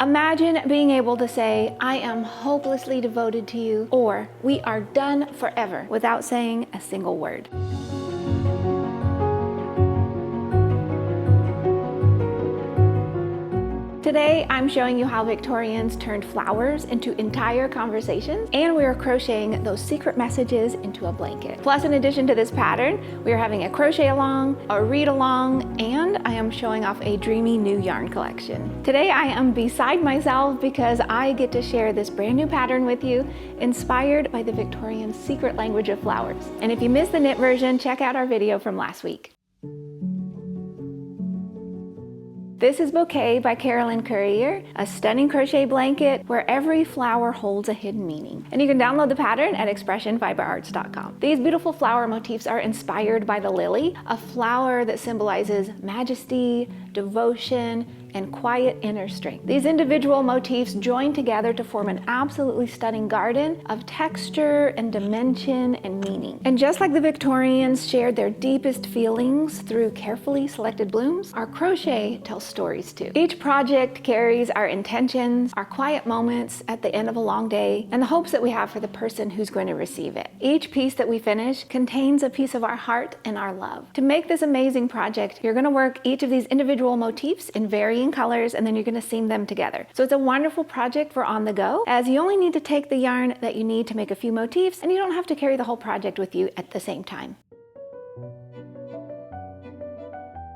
Imagine being able to say, I am hopelessly devoted to you, or we are done forever, without saying a single word. Today, I'm showing you how Victorians turned flowers into entire conversations, and we are crocheting those secret messages into a blanket. Plus, in addition to this pattern, we are having a crochet along, a read along, and I am showing off a dreamy new yarn collection. Today, I am beside myself because I get to share this brand new pattern with you, inspired by the Victorians' secret language of flowers. And if you missed the knit version, check out our video from last week. This is Bouquet by Carolyn Currier, a stunning crochet blanket where every flower holds a hidden meaning. And you can download the pattern at ExpressionFiberArts.com. These beautiful flower motifs are inspired by the lily, a flower that symbolizes majesty, devotion, and quiet inner strength. These individual motifs join together to form an absolutely stunning garden of texture and dimension and meaning. And just like the Victorians shared their deepest feelings through carefully selected blooms, our crochet tells stories too. Each project carries our intentions, our quiet moments at the end of a long day, and the hopes that we have for the person who's going to receive it. Each piece that we finish contains a piece of our heart and our love. To make this amazing project, you're going to work each of these individual motifs in varying colors, and then you're going to seam them together. So it's a wonderful project for on the go, as you only need to take the yarn that you need to make a few motifs, and you don't have to carry the whole project with you at the same time.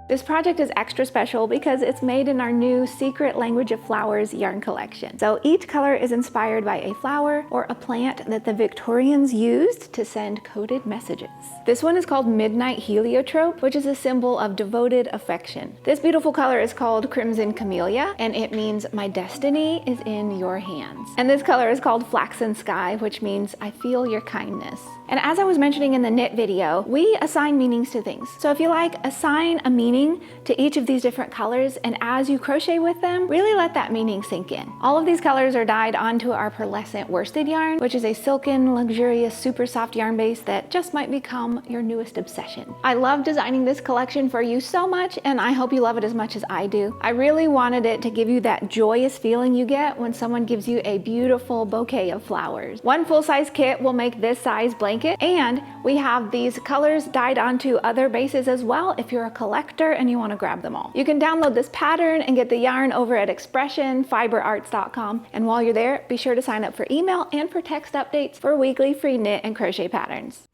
This project is extra special because it's made in our new Secret Language of Flowers yarn collection. So each color is inspired by a flower or a plant that the Victorians used to send coded messages. This one is called Midnight Heliotrope, which is a symbol of devoted affection. This beautiful color is called Crimson Camellia, and it means my destiny is in your hands. And this color is called Flaxen Sky, which means I feel your kindness. And as I was mentioning in the knit video, we assign meanings to things. So if you like, assign a meaning to each of these different colors, and as you crochet with them, really let that meaning sink in. All of these colors are dyed onto our pearlescent worsted yarn, which is a silken, luxurious, super soft yarn base that just might become your newest obsession. I love designing this collection for you so much, and I hope you love it as much as I do. I really wanted it to give you that joyous feeling you get when someone gives you a beautiful bouquet of flowers. One full-size kit will make this size blanket, and we have these colors dyed onto other bases as well if you're a collector and you want to grab them all. You can download this pattern and get the yarn over at ExpressionFiberArts.com, and while you're there, be sure to sign up for email and for text updates for weekly free knit and crochet patterns.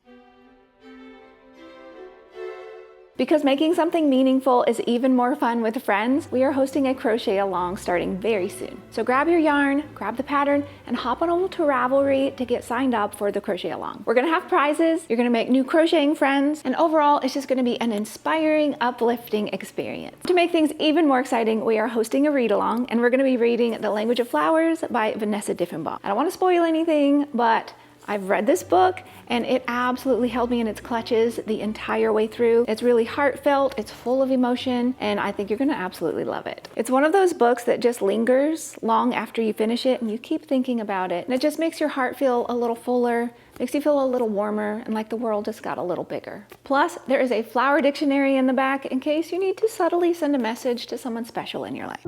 Because making something meaningful is even more fun with friends, we are hosting a crochet along starting very soon. So grab your yarn, grab the pattern, and hop on over to Ravelry to get signed up for the crochet along. We're gonna have prizes, you're gonna make new crocheting friends, and overall, it's just gonna be an inspiring, uplifting experience. To make things even more exciting, we are hosting a read along, and we're gonna be reading The Language of Flowers by Vanessa Diffenbaugh. I don't wanna spoil anything, but I've read this book and it absolutely held me in its clutches the entire way through. It's really heartfelt, it's full of emotion, and I think you're gonna absolutely love it. It's one of those books that just lingers long after you finish it and you keep thinking about it, and it just makes your heart feel a little fuller, makes you feel a little warmer, and like the world just got a little bigger. Plus, there is a flower dictionary in the back in case you need to subtly send a message to someone special in your life.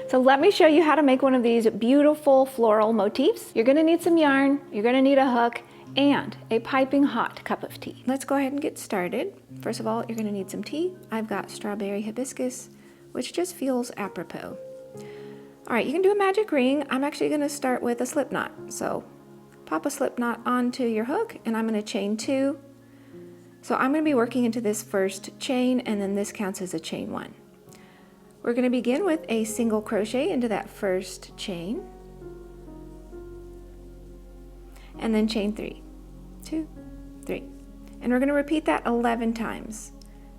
So let me show you how to make one of these beautiful floral motifs. You're gonna need some yarn, you're gonna need a hook, and a piping hot cup of tea. Let's go ahead and get started. First of all, you're gonna need some tea. I've got strawberry hibiscus, which just feels apropos. All right, you can do a magic ring. I'm actually gonna start with a slip knot. So pop a slip knot onto your hook, and I'm gonna chain 2. So I'm gonna be working into this first chain, and then this counts as a chain 1. We're going to begin with a single crochet into that first chain, and then chain 3, 2, 3, and we're going to repeat that 11 times.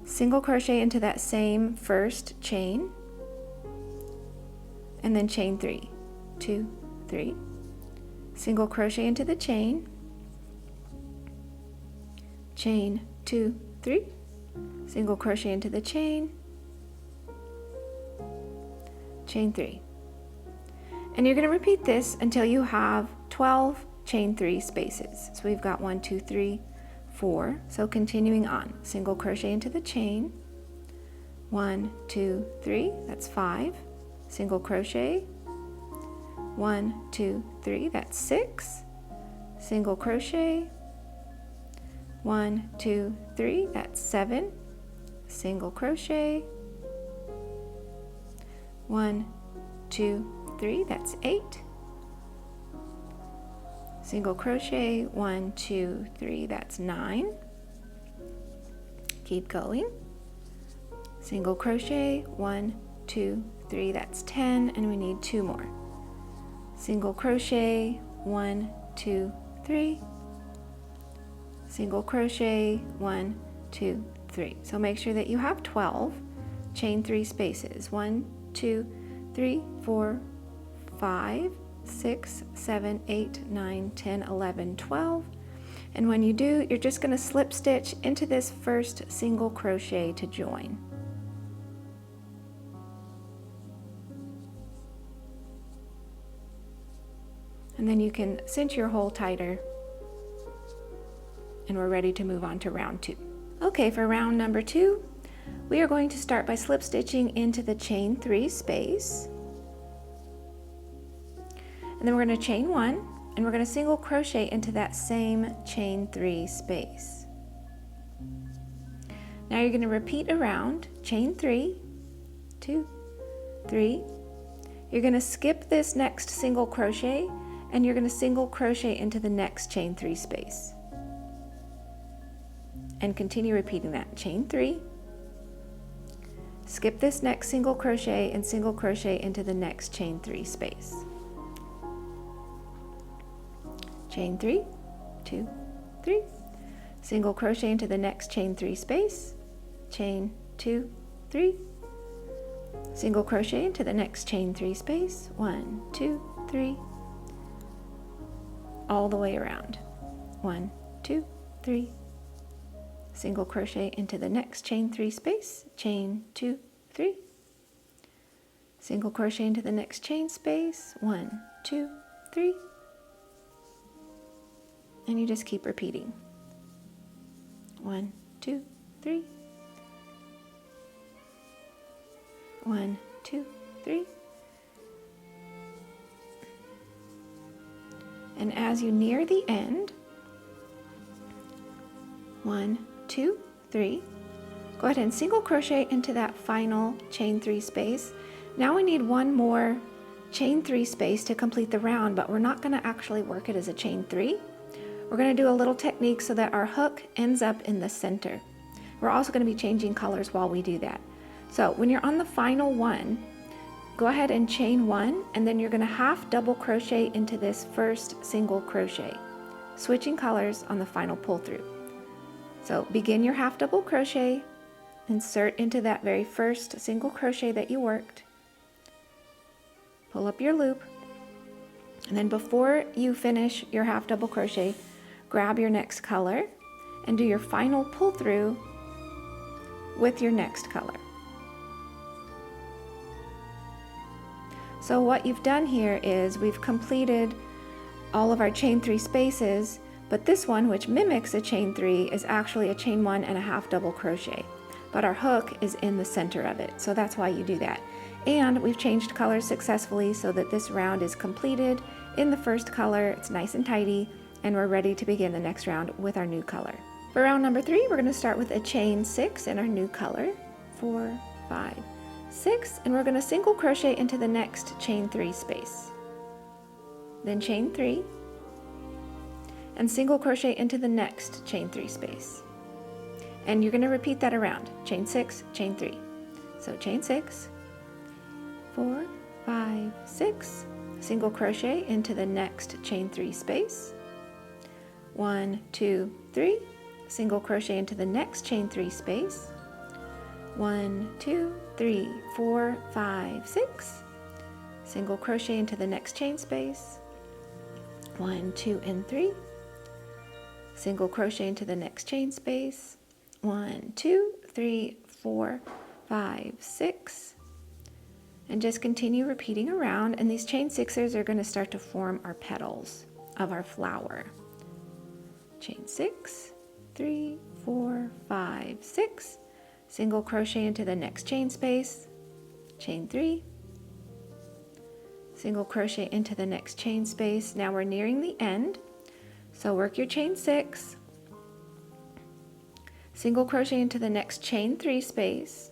Single crochet into that same first chain, and then chain 3, 2, 3, single crochet into the chain, chain 2, 3, single crochet into the chain, chain 3. And you're going to repeat this until you have 12 chain 3 spaces. So we've got 1, 2, 3, 4. So continuing on, single crochet into the chain, 1, 2, 3, that's 5, single crochet, 1, 2, 3, that's 6, single crochet, 1, 2, 3, that's 7, single crochet, 1, 2, 3, that's 8, single crochet, 1, 2, 3, that's 9, keep going, single crochet, 1, 2, 3, that's 10, and we need 2 more, single crochet, 1, 2, 3, single crochet, 1, 2, 3. So make sure that you have 12 chain 3 spaces, 1, 2, 3, 4, 5, 6, 7, 8, 9, 10, 11, 12. And when you do, you're just going to slip stitch into this first single crochet to join. And then you can cinch your hole tighter, and we're ready to move on to round 2. Okay, for round number 2, we are going to start by slip stitching into the chain 3 space. And then we're going to chain 1, and we're going to single crochet into that same chain 3 space. Now you're going to repeat around, chain 3, 2, 3. You're going to skip this next single crochet, and you're going to single crochet into the next chain 3 space. And continue repeating that. Chain 3, skip this next single crochet and single crochet into the next chain 3 space. Chain 3, 2, 3, single crochet into the next chain 3 space, chain 2, 3, single crochet into the next chain 3 space, 1, 2, 3, all the way around, 1, 2, 3, single crochet into the next chain 3 space, chain 2, 3, single crochet into the next chain space, 1, 2, 3, and you just keep repeating, 1, 2, 3, 1, 2, 3. And as you near the end, 1, 2, 3, go ahead and single crochet into that final chain 3 space. Now we need one more chain 3 space to complete the round, but we're not going to actually work it as a chain 3. We're going to do a little technique so that our hook ends up in the center. We're also going to be changing colors while we do that. So when you're on the final one, go ahead and chain 1, and then you're going to half double crochet into this first single crochet, switching colors on the final pull through. So begin your half double crochet, insert into that very first single crochet that you worked, pull up your loop, and then before you finish your half double crochet, grab your next color and do your final pull through with your next color. So what you've done here is we've completed all of our chain 3 spaces, but this one, which mimics a chain 3, is actually a chain 1 and a half double crochet, but our hook is in the center of it, so that's why you do that. And we've changed colors successfully so that this round is completed in the first color, it's nice and tidy, and we're ready to begin the next round with our new color. For round number 3, we're going to start with a chain 6 in our new color, 4, 5, 6, and we're going to single crochet into the next chain 3 space. Then chain 3, and single crochet into the next chain 3 space. And you're going to repeat that around, chain 6, chain 3. So chain 6, 4, 5, 6, single crochet into the next chain 3 space, 1, 2, 3, single crochet into the next chain 3 space, 1, 2, 3, 4, 5, 6, single crochet into the next chain space, 1, 2, and 3, single crochet into the next chain space, 1, 2, 3, 4, 5, 6, and just continue repeating around, and these chain 6s are going to start to form our petals of our flower. Chain 6, 3, 4, 5, 6, single crochet into the next chain space, chain 3, single crochet into the next chain space. Now we're nearing the end, so work your chain 6, single crochet into the next chain 3 space,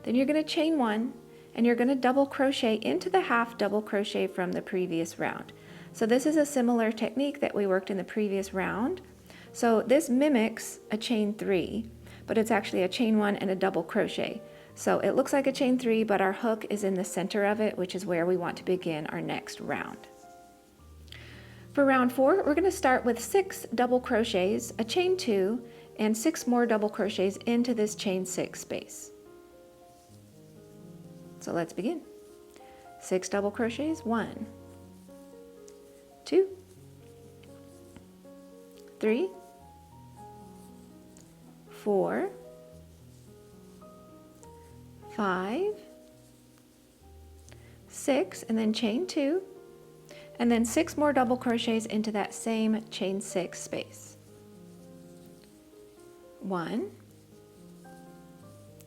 then you're going to chain 1 and you're going to double crochet into the half double crochet from the previous round. So this is a similar technique that we worked in the previous round. So this mimics a chain 3, but it's actually a chain 1 and a double crochet. So it looks like a chain 3, but our hook is in the center of it, which is where we want to begin our next round. For round 4, we're going to start with 6 double crochets, a chain 2, and 6 more double crochets into this chain 6 space. So let's begin. 6 double crochets, 1, 2, 3, 4, 5, 6, and then chain 2, and then 6 more double crochets into that same chain 6 space. 1,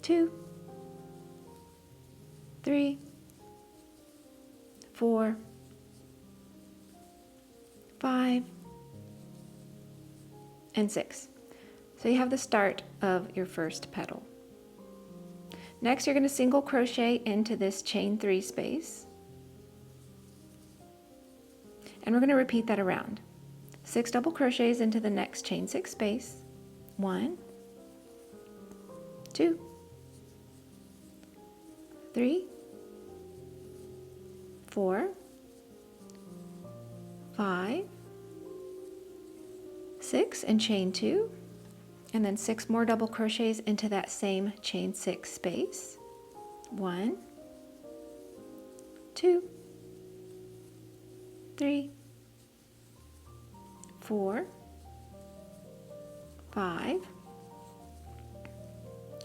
2, 3, 4, 5, and 6. So you have the start of your first petal. Next, you're going to single crochet into this chain 3 space, and we're going to repeat that around. 6 double crochets into the next chain 6 space. 1, 2, 3, 4, 5, 6, and chain 2, and then 6 more double crochets into that same chain 6 space. 1, 2, 3, 4, 5,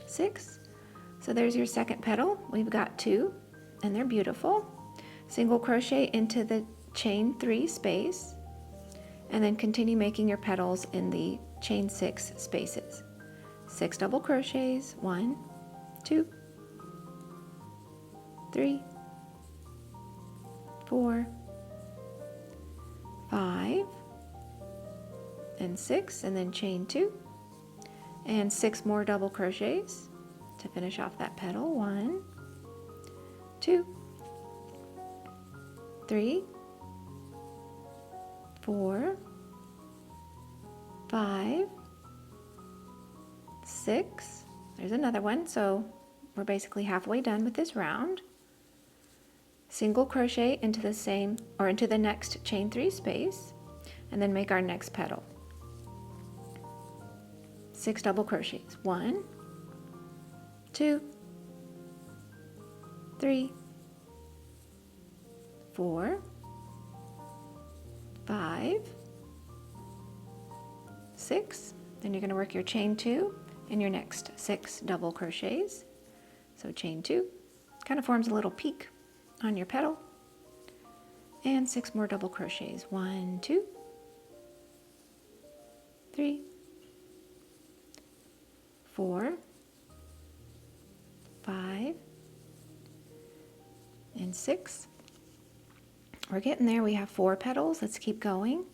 6. So there's your second petal. We've got 2, and they're beautiful. Single crochet into the chain 3 space, and then continue making your petals in the chain 6 spaces. 6 double crochets, 1, 2, 3, 4, 5, and 6, and then chain 2, and 6 more double crochets to finish off that petal. 1, 2, 3, 4, 5, 6. There's another one. So we're basically halfway done with this round. Single crochet into the same, or into the next chain 3 space, and then make our next petal. 6 double crochets. 1, 2, 3, 4, 5, 6. Then you're going to work your chain 2 in your next 6 double crochets. So chain 2 kind of forms a little peak on your petal, and 6 more double crochets. 1, 2, 3, 4, 5, and 6. We're getting there. We have 4 petals. Let's keep going.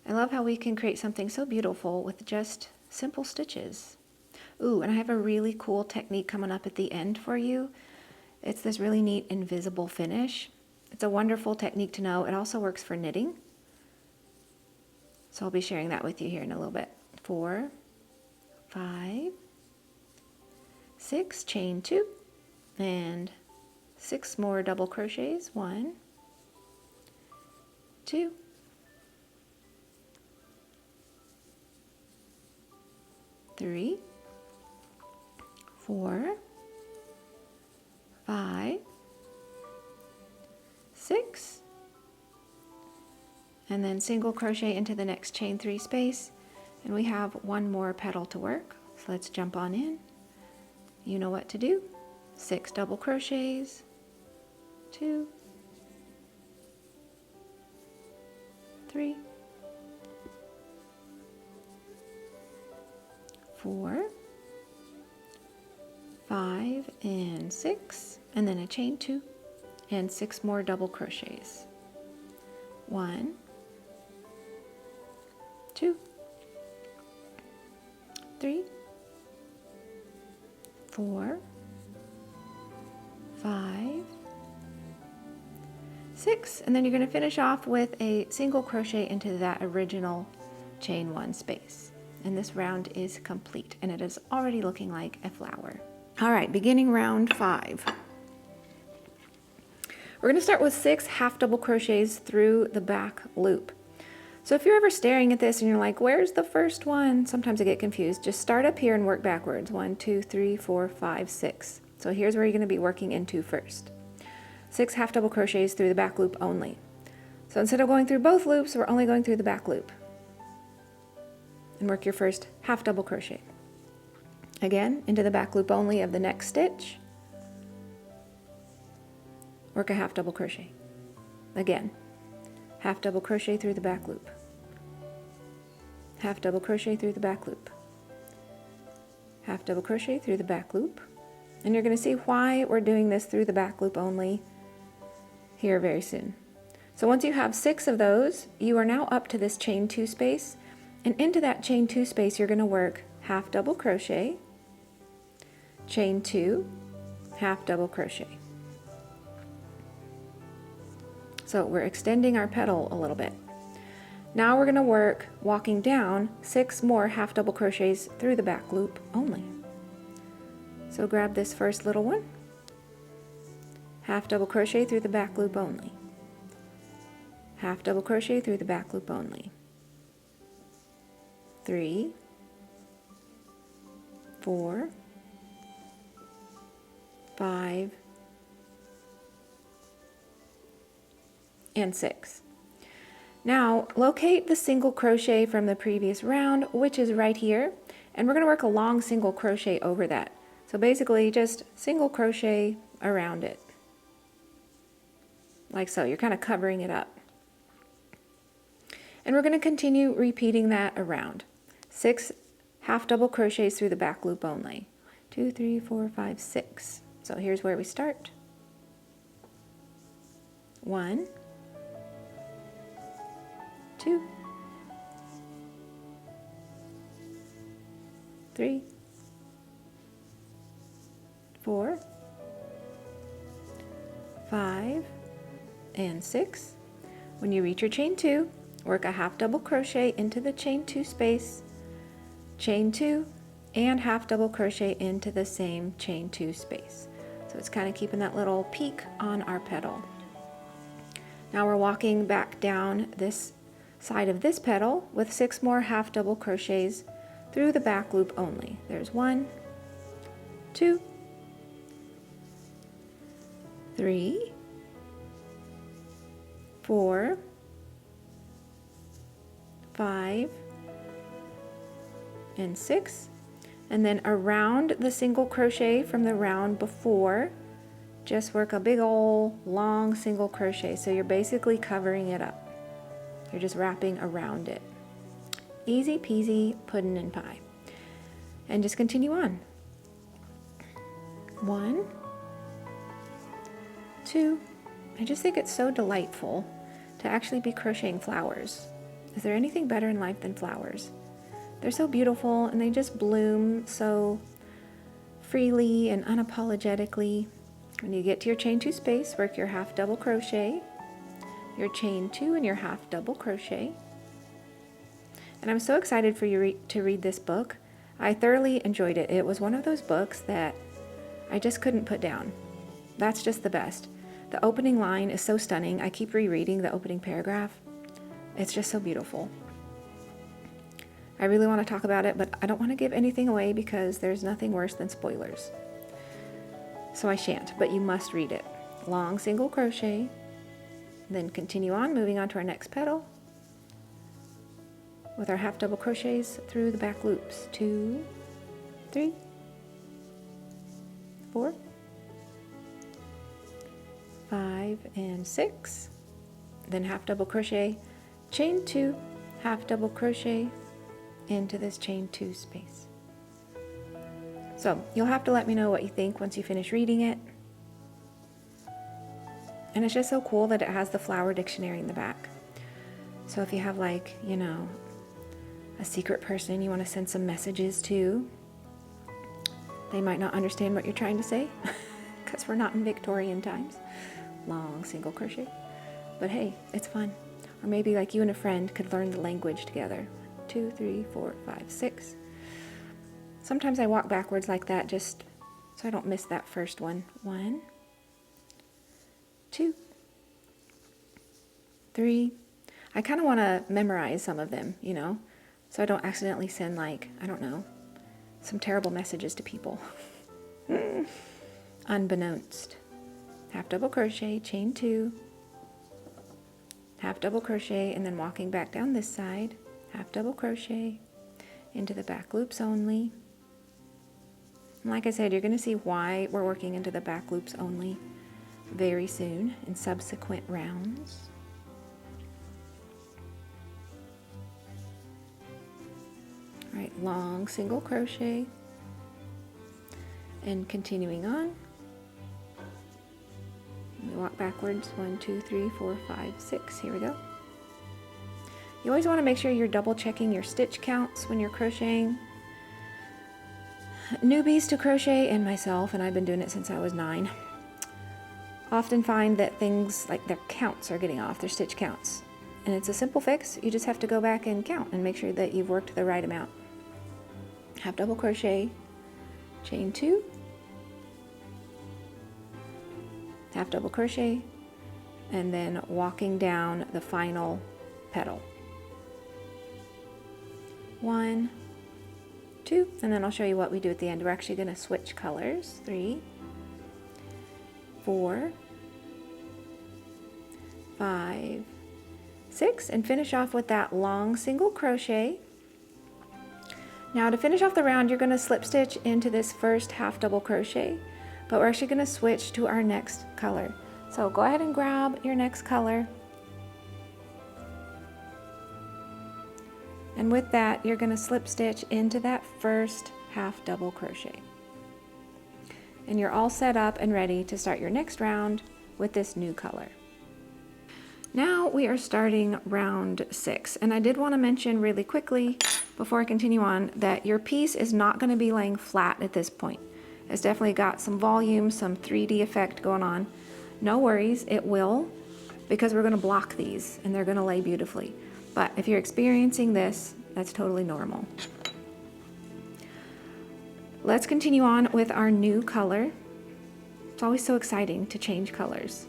I love how we can create something so beautiful with just simple stitches. Ooh, and I have a really cool technique coming up at the end for you. It's this really neat invisible finish. It's a wonderful technique to know. It also works for knitting. So I'll be sharing that with you here in a little bit. 4, 5, 6, chain 2, and 6 more double crochets. 1, 2, 3, 4, 5, 6, and then single crochet into the next chain 3 space, and we have 1 more petal to work. So let's jump on in. You know what to do. 6 double crochets, 2, 3, 4, 5 and 6, and then a chain 2 and 6 more double crochets. 1, 2, 3, 4, 5, 6, and then you're going to finish off with a single crochet into that original chain 1 space. And this round is complete, and it is already looking like a flower. All right, beginning round 5. We're going to start with 6 half double crochets through the back loop. So if you're ever staring at this and you're like, where's the first one? Sometimes I get confused. Just start up here and work backwards. 1, 2, 3, 4, 5, 6. So here's where you're going to be working into first. 6 half double crochets through the back loop only. So instead of going through both loops, we're only going through the back loop. And work your first half double crochet. Again, into the back loop only of the next stitch. Work a half double crochet. Again, half double crochet through the back loop. Half double crochet through the back loop. Half double crochet through the back loop. And you're going to see why we're doing this through the back loop only here very soon. So once you have 6 of those, you are now up to this chain 2 space, and into that chain 2 space you're going to work half double crochet, chain 2, half double crochet. So we're extending our petal a little bit. Now we're going to work walking down 6 more half double crochets through the back loop only. So grab this first little one, half double crochet through the back loop only, half double crochet through the back loop only. 3, 4, 5, and 6. Now locate the single crochet from the previous round, which is right here, and we're going to work a long single crochet over that. So basically just single crochet around it, like so. You're kind of covering it up. And we're going to continue repeating that around. 6 half double crochets through the back loop only. 2, 3, 4, 5, 6. So here's where we start. 1, 2, 3, 4, 5, and 6. When you reach your chain 2, work a half double crochet into the chain 2 space, chain 2, and half double crochet into the same chain 2 space. So it's kind of keeping that little peak on our petal. Now we're walking back down this side of this petal with 6 more half double crochets through the back loop only. There's 1, 2, 3, 4, 5, and 6, and then around the single crochet from the round before, just work a big old long single crochet. So you're basically covering it up. You're just wrapping around it. Easy peasy pudding and pie. And just continue on. 1, 2. I just think it's so delightful to actually be crocheting flowers. Is there anything better in life than flowers? They're so beautiful and they just bloom so freely and unapologetically. When you get to your chain 2 space, work your half double crochet, your chain 2 and your half double crochet. And I'm so excited for you to read this book. I thoroughly enjoyed it. It was one of those books that I just couldn't put down. That's just the best. The opening line is so stunning. I keep rereading the opening paragraph. It's just so beautiful. I really want to talk about it, but I don't want to give anything away because there's nothing worse than spoilers. So I shan't, but you must read it. Long single crochet, then continue on, moving on to our next petal with our half double crochets through the back loops. 2, 3, 4, 5, and 6. Then half double crochet, chain 2, half double crochet into this chain 2 space. So you'll have to let me know what you think once you finish reading it. And it's just so cool that it has the flower dictionary in the back. So if you have, like, you know, a secret person you want to send some messages to, they might not understand what you're trying to say because we're not in Victorian times. Long single crochet. But hey, it's fun. Or maybe like you and a friend could learn the language together. 2, 3, 4, 5, 6. Sometimes I walk backwards like that just so I don't miss that first one. 1, 2, 3. I kind of want to memorize some of them, you know, so I don't accidentally send, like, I don't know, some terrible messages to people. Unbeknownst. Half double crochet, chain 2, half double crochet, and then walking back down this side, half double crochet into the back loops only. And like I said, you're going to see why we're working into the back loops only very soon in subsequent rounds. All right, long single crochet and continuing on. We walk backwards, 1, 2, 3, 4, 5, 6. Here we go. You always want to make sure you're double checking your stitch counts when you're crocheting. Newbies to crochet, and myself, and I've been doing it since I was 9, often find that things like their counts are getting off, their stitch counts. And it's a simple fix. You just have to go back and count and make sure that you've worked the right amount. Half double crochet, chain 2, half double crochet, and then walking down the final petal. 1, 2, and then I'll show you what we do at the end. We're actually going to switch colors. 3, 4, 5, 6, and finish off with that long single crochet. Now to finish off the round, you're going to slip stitch into this first half double crochet, but we're actually going to switch to our next color. So go ahead and grab your next color. And with that, you're going to slip stitch into that first half double crochet. And you're all set up and ready to start your next round with this new color. Now we are starting round 6. And I did want to mention really quickly before I continue on that your piece is not going to be laying flat at this point. It's definitely got some volume, some 3D effect going on. No worries, it will, because we're going to block these and they're going to lay beautifully. But if you're experiencing this, that's totally normal. Let's continue on with our new color. It's always so exciting to change colors.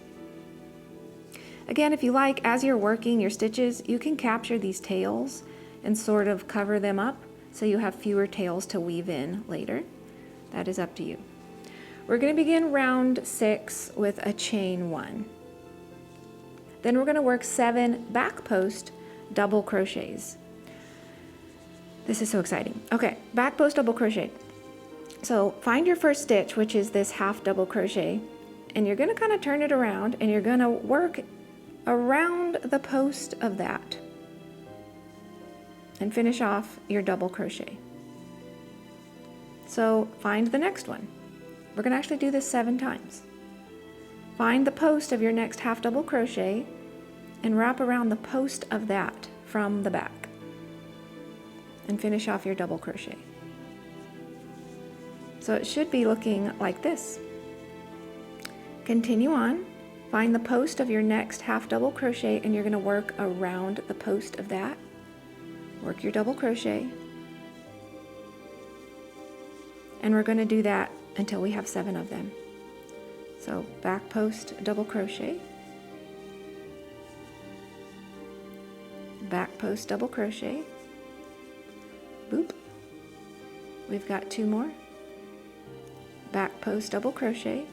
Again, if you like, as you're working your stitches, you can capture these tails and sort of cover them up so you have fewer tails to weave in later. That is up to you. We're going to begin round 6 with a chain 1. Then we're going to work 7 back post double crochets. This is so exciting. Okay, back post double crochet. So find your first stitch, which is this half double crochet, and you're going to kind of turn it around and you're going to work around the post of that and finish off your double crochet. So find the next one. We're going to actually do this 7 times. Find the post of your next half double crochet and wrap around the post of that from the back and finish off your double crochet. So it should be looking like this. Continue on, find the post of your next half double crochet and you're going to work around the post of that. Work your double crochet. And we're going to do that until we have 7 of them. So back post double crochet, back post double crochet, boop, we've got 2 more, back post double crochet,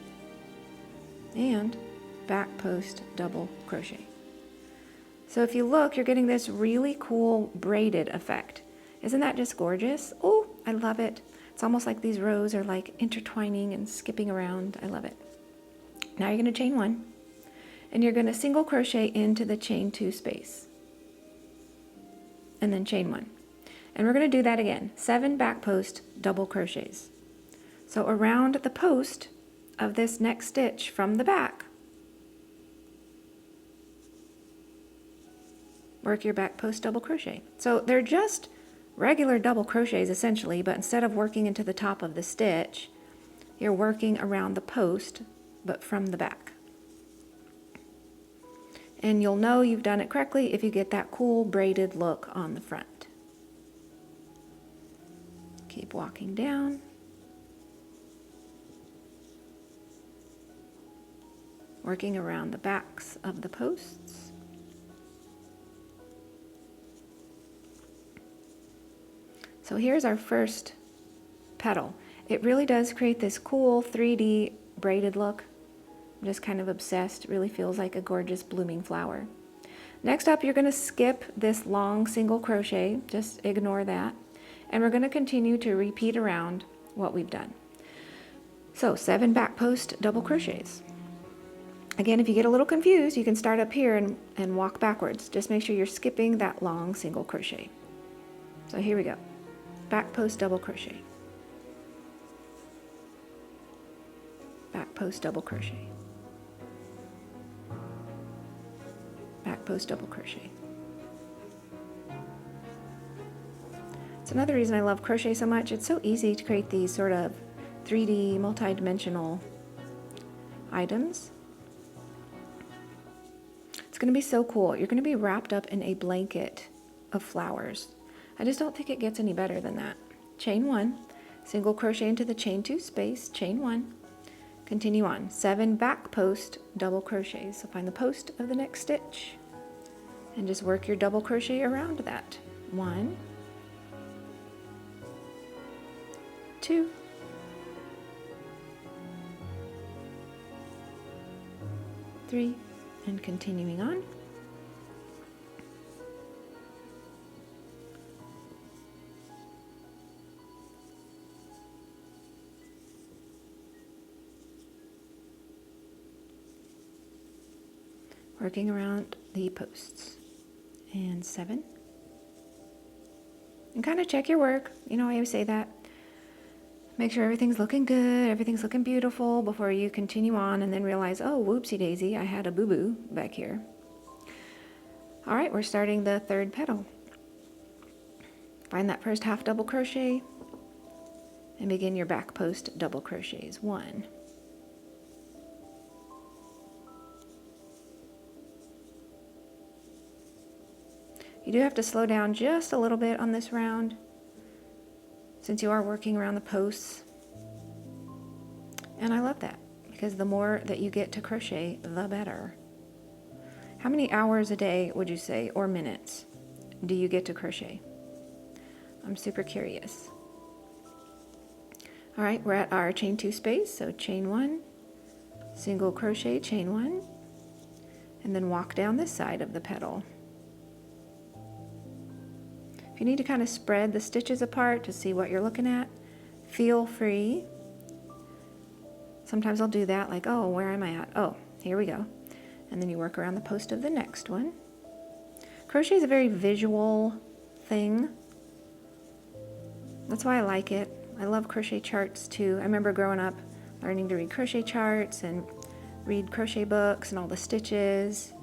and back post double crochet. So if you look, you're getting this really cool braided effect. Isn't that just gorgeous? Oh, I love it. It's almost like these rows are like intertwining and skipping around. I love it. Now you're going to chain 1 and you're going to single crochet into the chain 2 space and then chain 1. And we're going to do that again, 7 back post double crochets. So around the post of this next stitch from the back, work your back post double crochet. So they're just regular double crochets essentially, but instead of working into the top of the stitch, you're working around the post, but from the back. And you'll know you've done it correctly if you get that cool braided look on the front. Keep walking down. Working around the backs of the posts. So here's our first petal. It really does create this cool 3D braided look. I'm just kind of obsessed. It really feels like a gorgeous blooming flower. Next up, you're going to skip this long single crochet. Just ignore that. And we're going to continue to repeat around what we've done. So 7 back post double crochets. Again, if you get a little confused, you can start up here and walk backwards. Just make sure you're skipping that long single crochet. So here we go. Back post double crochet. Back post double crochet. Back post double crochet. It's another reason I love crochet so much. It's so easy to create these sort of 3D multi-dimensional items. It's going to be so cool. You're going to be wrapped up in a blanket of flowers. I just don't think it gets any better than that. Chain 1, single crochet into the chain 2 space, chain 1, continue on. 7 back post double crochets. So find the post of the next stitch and just work your double crochet around that. 1, 2, 3, and continuing on. Working around the posts. And 7. And kind of check your work. You know, I always say that. Make sure everything's looking good, everything's looking beautiful before you continue on and then realize, oh, whoopsie daisy, I had a boo-boo back here. All right, we're starting the 3rd petal. Find that first half double crochet and begin your back post double crochets. 1, 2. You do have to slow down just a little bit on this round since you are working around the posts. And I love that because the more that you get to crochet, the better. How many hours a day would you say, or minutes, do you get to crochet? I'm super curious. All right, we're at our chain 2 space, so chain 1, single crochet, chain 1, and then walk down this side of the petal. If you need to kind of spread the stitches apart to see what you're looking at, feel free. Sometimes I'll do that, like, oh, where am I at? Oh, here we go. And then you work around the post of the next one. Crochet is a very visual thing. That's why I like it. I love crochet charts too. I remember growing up learning to read crochet charts and read crochet books and all the stitches.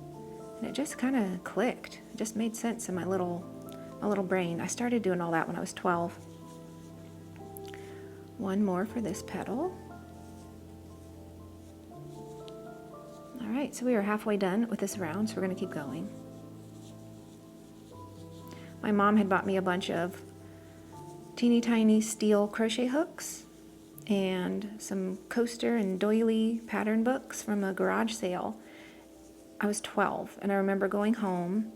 And it just kind of clicked. It just made sense in my little brain. I started doing all that when I was 12. One more for this petal. All right, so we are halfway done with this round, so we're going to keep going. My mom had bought me a bunch of teeny tiny steel crochet hooks and some coaster and doily pattern books from a garage sale. I was 12, and I remember going home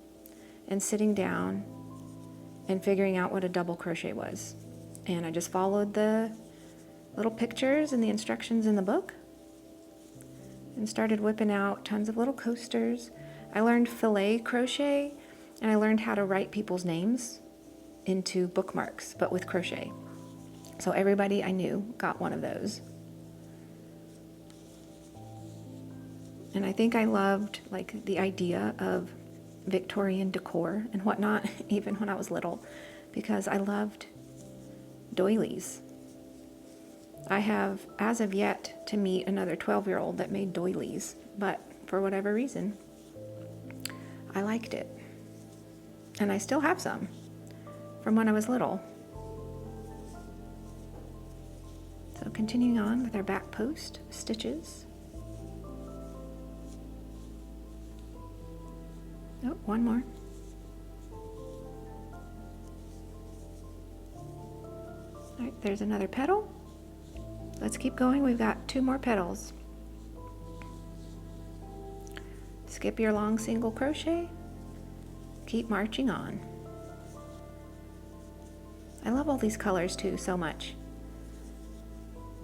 and sitting down and figuring out what a double crochet was. And I just followed the little pictures and the instructions in the book and started whipping out tons of little coasters. I learned filet crochet, and I learned how to write people's names into bookmarks, but with crochet. So everybody I knew got one of those. And I think I loved like the idea of Victorian decor and whatnot, even when I was little, because I loved doilies. I have, as of yet, to meet another 12-year-old that made doilies, but for whatever reason, I liked it. And I still have some from when I was little. So continuing on with our back post stitches. Oh, one more. All right, there's another petal. Let's keep going. We've got 2 more petals. Skip your long single crochet. Keep marching on. I love all these colors too so much.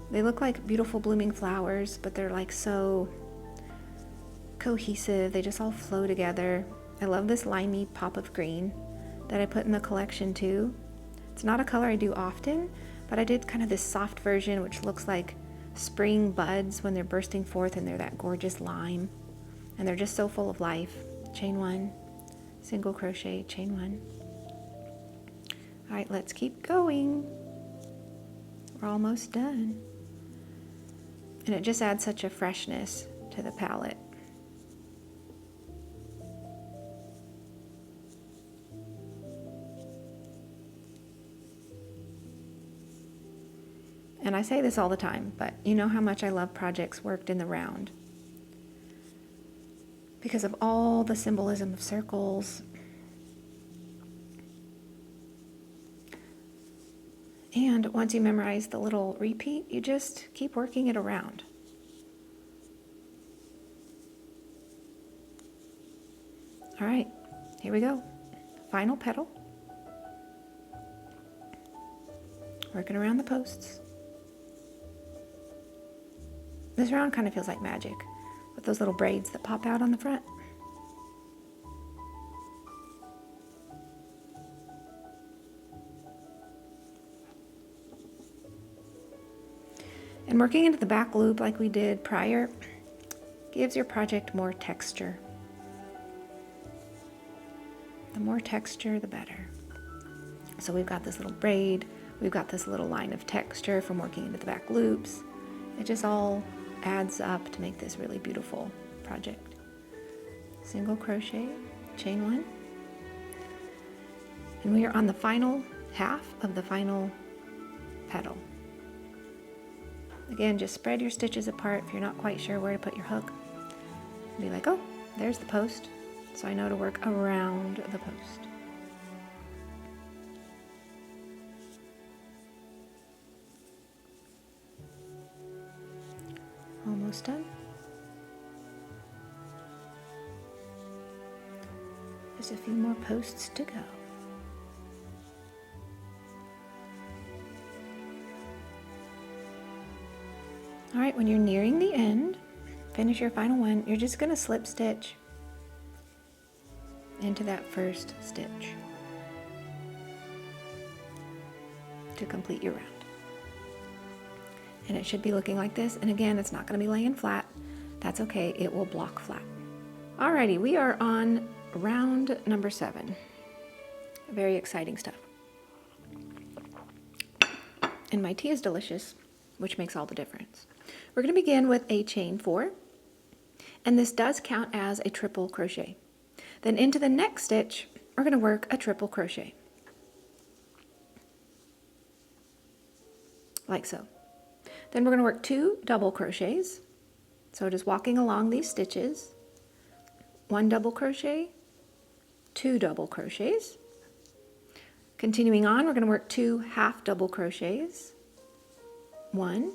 They look like beautiful blooming flowers, but they're like so cohesive. They just all flow together. I love this limey pop of green that I put in the collection too. It's not a color I do often, but I did kind of this soft version which looks like spring buds when they're bursting forth, and they're that gorgeous lime. And they're just so full of life. Chain 1, single crochet, chain 1. All right, let's keep going. We're almost done. And it just adds such a freshness to the palette. And I say this all the time, but you know how much I love projects worked in the round. Because of all the symbolism of circles. And once you memorize the little repeat, you just keep working it around. All right, here we go. Final petal. Working around the posts. This round kind of feels like magic with those little braids that pop out on the front. And working into the back loop like we did prior gives your project more texture. The more texture, the better. So we've got this little braid, we've got this little line of texture from working into the back loops. It just all adds up to make this really beautiful project. Single crochet, chain 1. And we are on the final half of the final petal. Again, just spread your stitches apart if you're not quite sure where to put your hook. Be like, oh, there's the post. So I know to work around the post. Almost done. Just a few more posts to go. All right, when you're nearing the end, finish your final one, you're just going to slip stitch into that first stitch to complete your round. And it should be looking like this. And again, it's not going to be laying flat. That's okay. It will block flat. Alrighty, we are on round number 7. Very exciting stuff. And my tea is delicious, which makes all the difference. We're going to begin with a chain 4. And this does count as a triple crochet. Then into the next stitch, we're going to work a triple crochet. Like so. Then we're going to work 2 double crochets. So just walking along these stitches, 1 double crochet, 2 double crochets. Continuing on, we're going to work 2 half double crochets, 1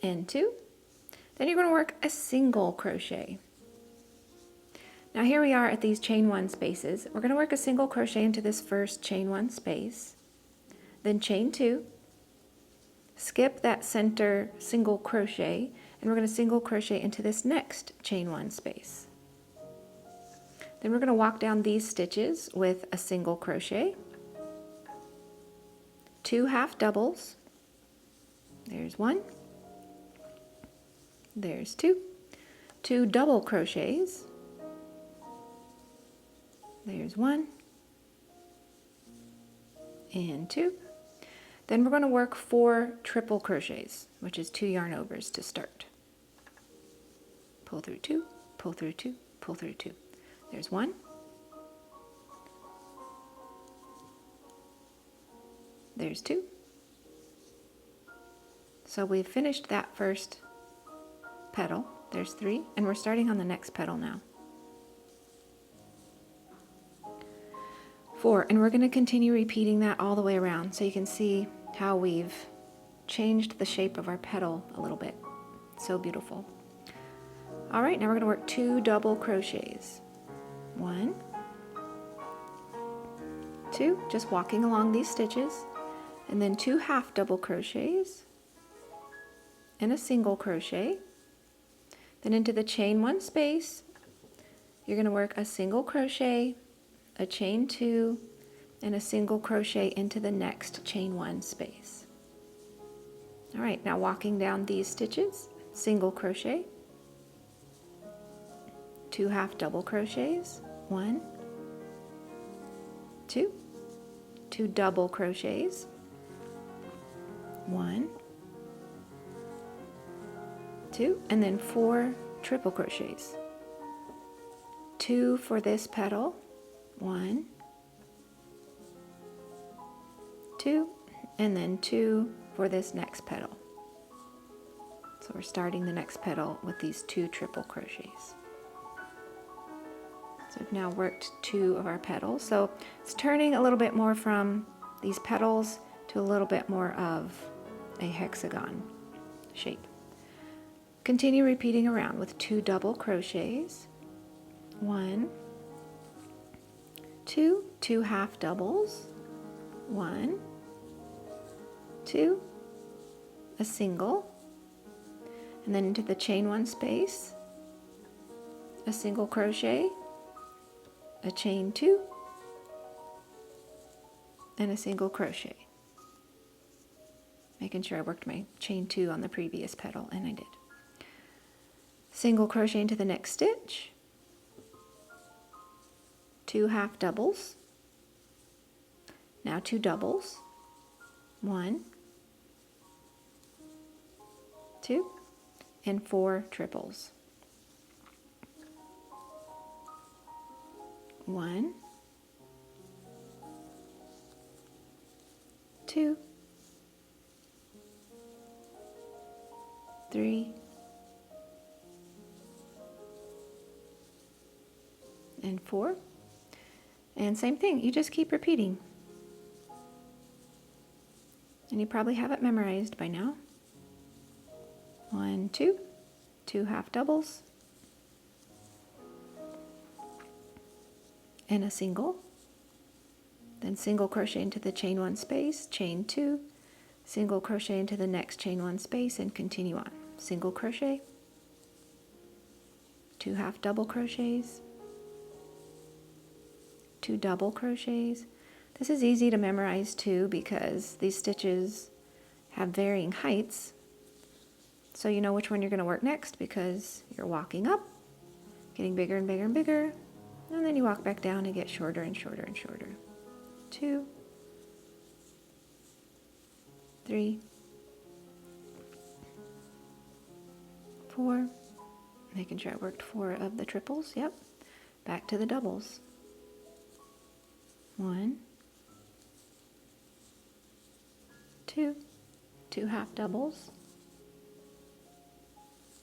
and 2. Then you're going to work a single crochet. Now here we are at these chain 1 spaces. We're going to work a single crochet into this first chain 1 space, then chain 2, skip that center single crochet, and we're going to single crochet into this next chain 1 space. Then we're going to walk down these stitches with a single crochet, 2 half doubles, there's 1, there's 2, 2 double crochets, there's 1 and 2. Then we're going to work 4 triple crochets, which is 2 yarn overs to start. Pull through 2, pull through 2, pull through 2. There's 1. There's 2. So we've finished that first petal. There's 3, and we're starting on the next petal now. 4, and we're going to continue repeating that all the way around so you can see how we've changed the shape of our petal a little bit. So beautiful. All right, now we're going to work 2 double crochets. 1, 2, just walking along these stitches, and then 2 half double crochets and a single crochet. Then into the chain 1 space, you're going to work a single crochet, a chain 2, and a single crochet into the next chain 1 space. All right, now walking down these stitches, single crochet, 2 half double crochets, 1, 2, 2 double crochets, 1, 2, and then 4 triple crochets. 2 for this petal, 1, 2, and then 2 for this next petal. So we're starting the next petal with these 2 triple crochets. So we've now worked 2 of our petals. So it's turning a little bit more from these petals to a little bit more of a hexagon shape. Continue repeating around with 2 double crochets, 1, 2, 2 half doubles, 1, 2, a single, and then into the chain 1 space, a single crochet, a chain 2, and a single crochet. Making sure I worked my chain 2 on the previous petal, and I did. Single crochet into the next stitch, 2 half doubles, now 2 doubles, 1, 2, and 4 triples. 1, 2, 3, and 4, and same thing, you just keep repeating, and you probably have it memorized by now. 1, 2, 2 half doubles, and a single, then single crochet into the chain 1 space, chain 2, single crochet into the next chain 1 space, and continue on. Single crochet, 2 half double crochets, 2 double crochets. This is easy to memorize too because these stitches have varying heights, so you know which one you're going to work next because you're walking up, getting bigger and bigger and bigger, and then you walk back down and get shorter and shorter and shorter. 2, 3, 4, making sure I worked 4 of the triples, yep, back to the doubles. 1, 2, 2 half doubles,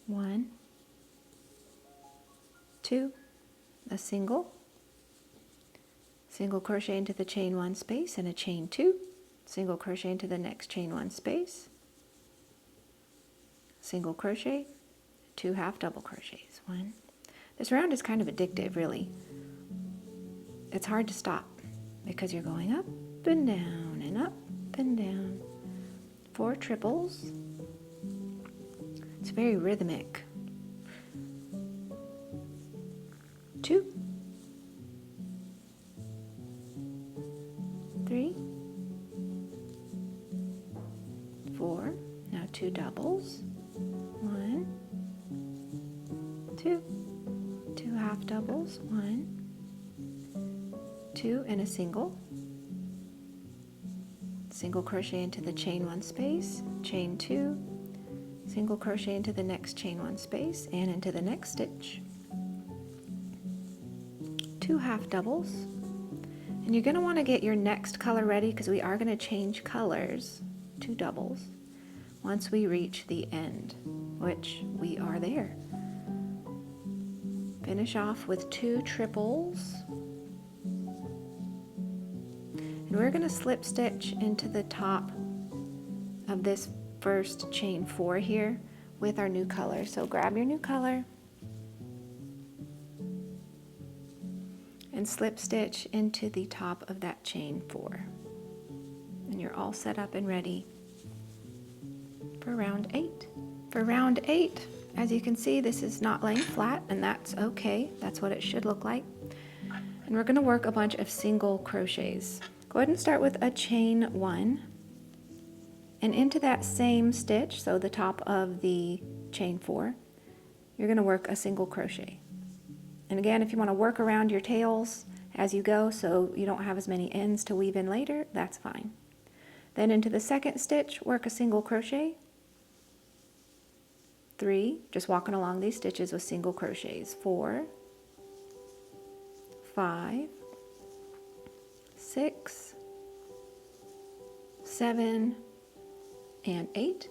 1, 2, a single, single crochet into the chain 1 space and a chain 2, single crochet into the next chain 1 space, single crochet, 2 half double crochets. 1. This round is kind of addictive, really. It's hard to stop because you're going up and down and up and down. 4 triples. It's very rhythmic. 2, 3, 4. Now 2 doubles. 1, 2, 2 half doubles. 1, 2, and a single, single crochet into the chain 1 space, chain 2, single crochet into the next chain 1 space and into the next stitch, 2 half doubles, and you're going to want to get your next color ready because we are going to change colors, 2 doubles, once we reach the end, which we are there. Finish off with 2 triples, and we're going to slip stitch into the top of this first chain 4 here with our new color. So grab your new color and slip stitch into the top of that chain 4. And you're all set up and ready for round 8. For round 8, as you can see, this is not laying flat, and that's okay. That's what it should look like. And we're going to work a bunch of single crochets. Go ahead and start with a chain 1. And into that same stitch, so the top of the chain 4, you're going to work a single crochet. And again, if you want to work around your tails as you go so you don't have as many ends to weave in later, that's fine. Then into the second stitch, work a single crochet, 3, just walking along these stitches with single crochets, 4, 5, 6, 7, and 8.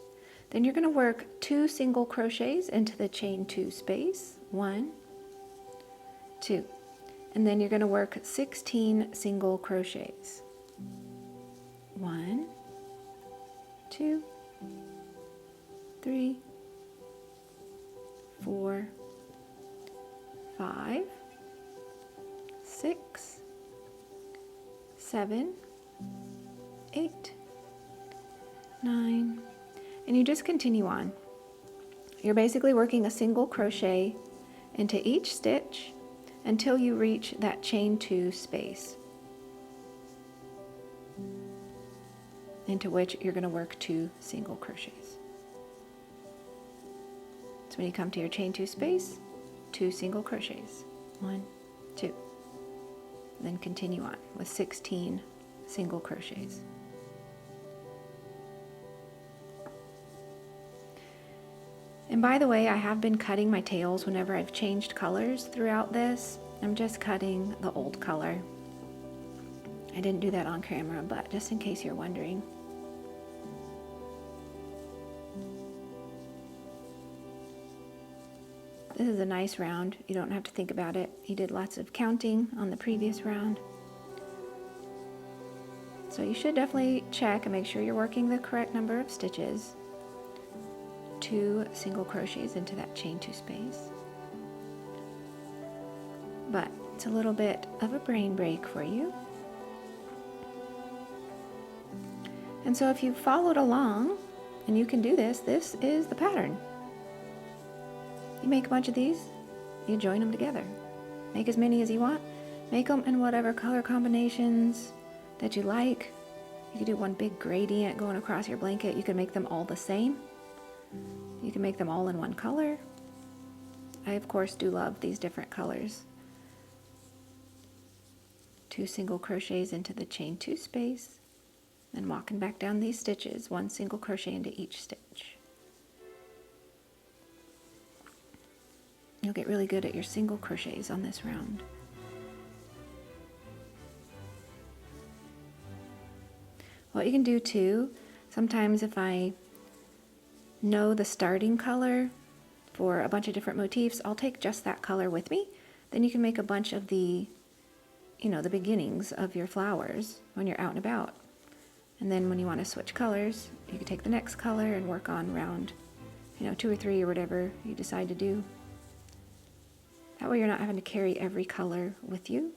Then you're going to work 2 single crochets into the chain 2 space, 1, 2, and then you're going to work 16 single crochets, 1, 2, 3, 4, 5, 6, 7, 8, 9, and you just continue on. You're basically working a single crochet into each stitch until you reach that chain 2 space, into which you're going to work 2 single crochets. So when you come to your chain 2 space, 2 single crochets, 1, 2, then continue on with 16 single crochets. And by the way, I have been cutting my tails whenever I've changed colors throughout this. I'm just cutting the old color. I didn't do that on camera, but just in case you're wondering. This is a nice round. You don't have to think about it. You did lots of counting on the previous round. So you should definitely check and make sure you're working the correct number of stitches. 2 single crochets into that chain 2 space. But it's a little bit of a brain break for you. And so if you followed along, and you can do this, this is the pattern. You make a bunch of these, you join them together. Make as many as you want. Make them in whatever color combinations that you like. You could do one big gradient going across your blanket. You can make them all the same. You can make them all in one color. I, of course, do love these different colors. 2 single crochets into the chain 2 space, then walking back down these stitches, 1 single crochet into each stitch. You'll get really good at your single crochets on this round. What you can do too, sometimes if I know the starting color for a bunch of different motifs, I'll take just that color with me. Then you can make a bunch of the, the beginnings of your flowers when you're out and about. And then when you want to switch colors, you can take the next color and work on round, 2 or 3 or whatever you decide to do. That way you're not having to carry every color with you.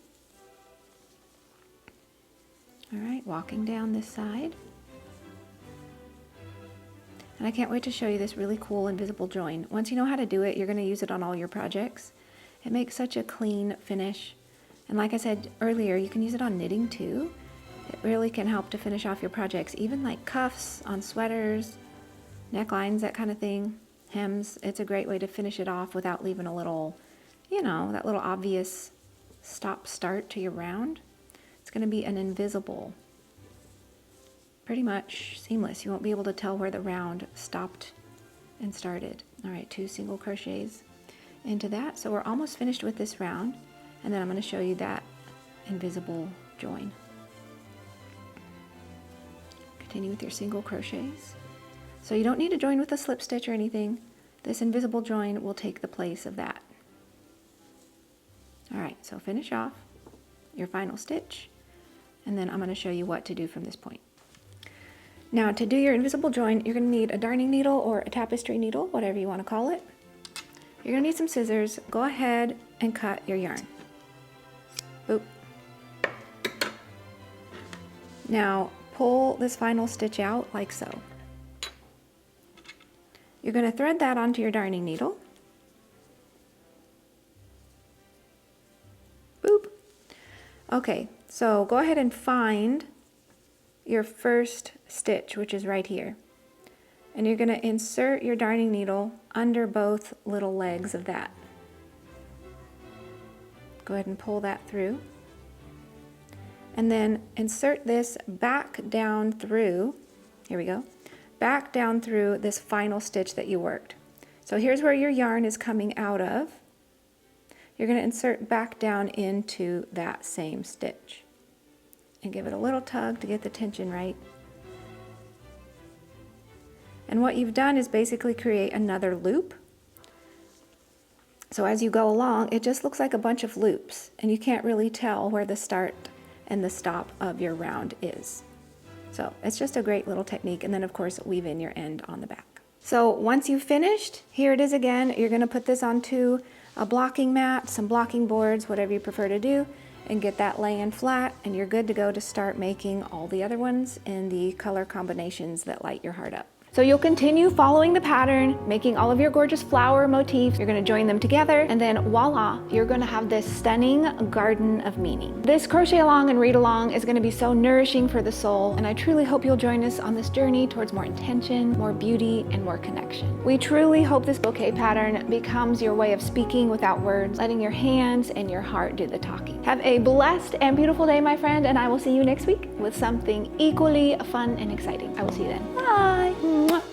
All right, walking down this side. And I can't wait to show you this really cool invisible join. Once you know how to do it, you're going to use it on all your projects. It makes such a clean finish. And like I said earlier, you can use it on knitting too. It really can help to finish off your projects, even like cuffs on sweaters, necklines, that kind of thing, hems. It's a great way to finish it off without leaving a little, that little obvious stop-start to your round. It's going to be an invisible pretty much seamless. You won't be able to tell where the round stopped and started. All right, 2 single crochets into that. So we're almost finished with this round, and then I'm going to show you that invisible join. Continue with your single crochets. So you don't need to join with a slip stitch or anything. This invisible join will take the place of that. All right, so finish off your final stitch, and then I'm going to show you what to do from this point. Now, to do your invisible join, you're going to need a darning needle or a tapestry needle, whatever you want to call it. You're going to need some scissors. Go ahead and cut your yarn. Boop. Now, pull this final stitch out like so. You're going to thread that onto your darning needle. Boop. Okay, so go ahead and find your first stitch, which is right here. And you're going to insert your darning needle under both little legs of that. Go ahead and pull that through. And then insert this back down through, here we go, back down through this final stitch that you worked. So here's where your yarn is coming out of. You're going to insert back down into that same stitch. And give it a little tug to get the tension right. And what you've done is basically create another loop. So as you go along, it just looks like a bunch of loops, and you can't really tell where the start and the stop of your round is. So it's just a great little technique, and then of course weave in your end on the back. So once you've finished, here it is again. You're going to put this onto a blocking mat, some blocking boards, whatever you prefer to do, and get that laying flat, and you're good to go to start making all the other ones in the color combinations that light your heart up. So you'll continue following the pattern, making all of your gorgeous flower motifs. You're going to join them together, and then voila, you're going to have this stunning garden of meaning. This crochet along and read along is going to be so nourishing for the soul, and I truly hope you'll join us on this journey towards more intention, more beauty, and more connection. We truly hope this bouquet pattern becomes your way of speaking without words, letting your hands and your heart do the talking. Have a blessed and beautiful day, my friend, and I will see you next week with something equally fun and exciting. I will see you then. Bye! Mwah.